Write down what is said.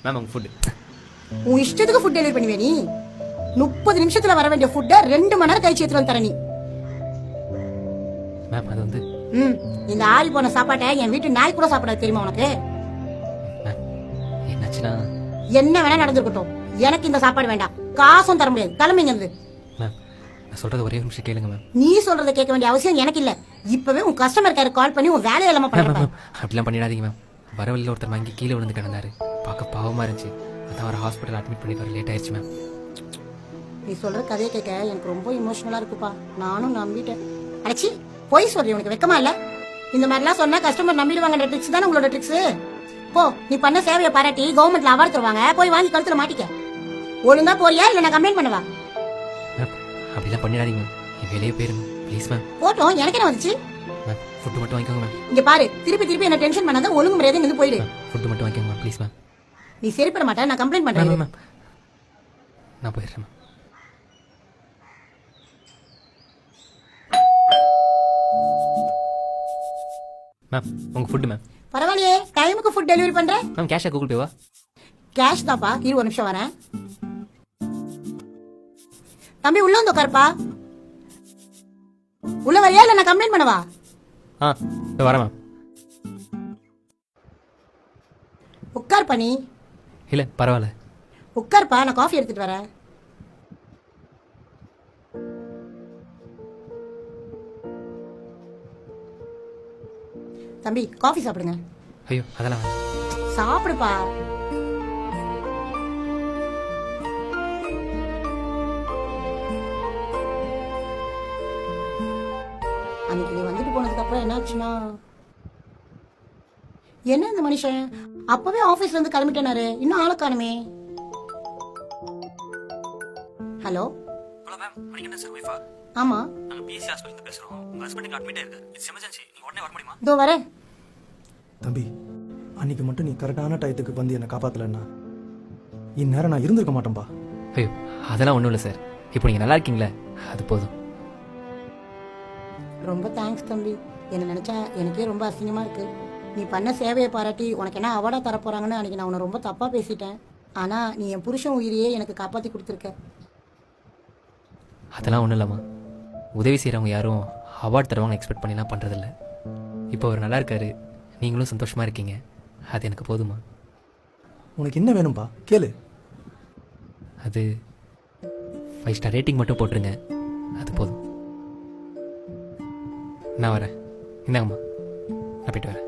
Ma'am உங்கள் food. உன் இஷ்டத்துக்கு ஃபுட் டெலிவரி பண்ணுவே நீ? 30 நிமிஷத்துல வர வேண்டிய ஃபுட்டை 2 மணி நேரம் கழிச்சு எடுத்துட்டு வந்து தர நீ. மேம் அது வந்து இந்த ஆறி போன சாப்பாட்டை என் வீட்டு நாய் கூட சாப்பிடாது தெரியுமா உனக்கு? மேம் என்னாச்சுன்னா என்ன வேணா நடந்துருக்கட்டும், எனக்கு இந்த சாப்பாடு வேண்டாம். காசும் தர முடியாது. கிளம்பிங்க இருந்து. மேம் நான் சொல்கிறது ஒரே ஒரு நிமிஷம் கேளுங்க மேம். நீ சொல்றதை கேட்க வேண்டிய அவசியம் எனக்கு இல்ல. இப்பவே உன் கஸ்டமர் கேர் கால் பண்ணி உன் வேலையை இல்லாம மேம் பண்ண. மேம் அப்படிலாம் பண்ணிடாதீங்க மேம். வர வழியில் ஒருத்தர் வாங்கி கீழே விழுந்து கிடந்தாரு. பார்க்க பாவமாக இருந்துச்சு. அதான் ஒரு ஹாஸ்பிட்டல் அட்மிட் பண்ணி வர லேட் ஆயிடுச்சு மேம். நீ சொல்ற கதையை கேட்க எனக்கு ரொம்ப இமோஷனலா இருக்குப்பா. நானும் நம்பிட்டேன். அடச்சி போய் சொல்றேன், உனக்கு வெக்கமா இல்ல? இந்த மாதிரிலாம் சொன்னா கஸ்டமர் நம்பிடுவாங்கன்ற ட்ரிக்ஸ் தானே உங்களோட ட்ரிக்ஸ். போ, நீ பண்ண சேவையை பாராட்டி கவர்மெண்ட்ல அவார்டு தருவாங்க. போய் வாங்கி கழுத்துல மாட்டிக்க. ஒழுங்கா போறியா இல்ல நான் கம்ப்ளைண்ட் பண்ணவா? மேம் அப்படிலாம் பண்ணிடாதீங்க மேம். என் வேலையே போயிருங்க ப்ளீஸ் மேம். போட்டோம், எனக்கு என்ன வந்துச்சு? மேம் ஃபுட்டு மட்டும் வாங்கிக்கோங்க மேம். இங்க பாரு, திருப்பி என்ன டென்ஷன் பண்ணாத. ஒழுங்கு மரியாதை இருந்து போயிடு. ஃபுட்டு மட்டும் வாங்கிக்கோங்க மேம் ப்ளீஸ் மேம். நீ சரிப்பட மாட்டேன், நான் கம்ப்ளைண்ட் மேம் பண்றேன். மேம் நான் போயிடுறேன் மேம். மேம் உங்கள் ஃபுட்டு மேம். பரவாயில்லையே, டைமுக்கு ஃபுட் டெலிவரி பண்றேன். மேம் கேஷா கூகுள் பேவா? கேஷ் தான்ப்பா. இரு ஒரு நிமிஷம் வரேன். தம்பி உள்ள வந்து உட்காருப்பா. உள்ள வரையா இல்ல நான் கம்ப்ளைண்ட் பண்ணவா? வரேன் மேம். உட்கார் பண்ணி. இல்லை பரவாயில்ல. உட்காருப்பா, நான் காஃபி எடுத்துட்டு வரேன். தம்பி காஃபி சாப்பிடுங்க. ஐயோ அதெல்லாம் வேணாம். சாப்பிடுப்பா. அன்னைக்கு நீ வந்துட்டு போனதுக்கு அப்புறம் என்னாச்சுன்னா, என்ன இந்த மனுஷன் அப்பவே ஆபீஸ்ல இருந்து கிளம்பிட்டேனாரு, இன்னும் ஆளை காணுமே. Hello hello ma'am, Manikandan sir ஒய்ஃபா? ஆமா, நாங்க பிஎஸ்சி ஹாஸ்பிட்டல்ல இருந்து பேசுறோம். உங்க ஹஸ்பண்டுக்கு அட்மிட் ஆயிருக்கு. It's emergency. நீங்க உடனே வர முடியுமா? இதோ வரேன். தம்பி, அன்னைக்கு மட்டும் நீ கரெக்டான டயத்துக்கு வந்து என்னை காப்பாத்தலன்னா இந்நேரம் நான் இருந்திருக்க மாட்டேன்பா. ஐயோ அதெல்லாம் ஒன்றும் இல்லை சார். இப்போ நீங்கள் நல்லா இருக்கீங்களே, அது போதும். ரொம்ப தேங்க்ஸ் தம்பி. என்ன நினைச்சா எனக்கே ரொம்ப அசிங்கமா இருக்கு. நீ பண்ண சேவையை பாராட்டி உனக்கு என்ன அவார்டா தர போறாங்கன்னு அன்னைக்கு நான் உன்னை ரொம்ப தப்பா பேசிட்டேன். ஆனா நீ என் புருஷன் உயிரையே எனக்கு காப்பாத்தி கொடுத்துருக்க. அதெல்லாம் ஒன்றும் இல்லைம்மா. உதவி செய்கிறவங்க யாரும் அவார்ட் தருவாங்க எக்ஸ்பெக்ட் பண்ணிலாம் பண்ணுறதில்ல. இப்போ அவர் நல்லா இருக்காரு, நீங்களும் சந்தோஷமாக இருக்கீங்க, அது எனக்கு போதுமா? உனக்கு என்ன வேணும்பா கேளு. அது 5 ஸ்டார் ரேட்டிங் மட்டும் போட்டுருங்க, அது போதும். நான் வரேன். இந்தாங்கம்மா, நான் போயிட்டு வரேன்.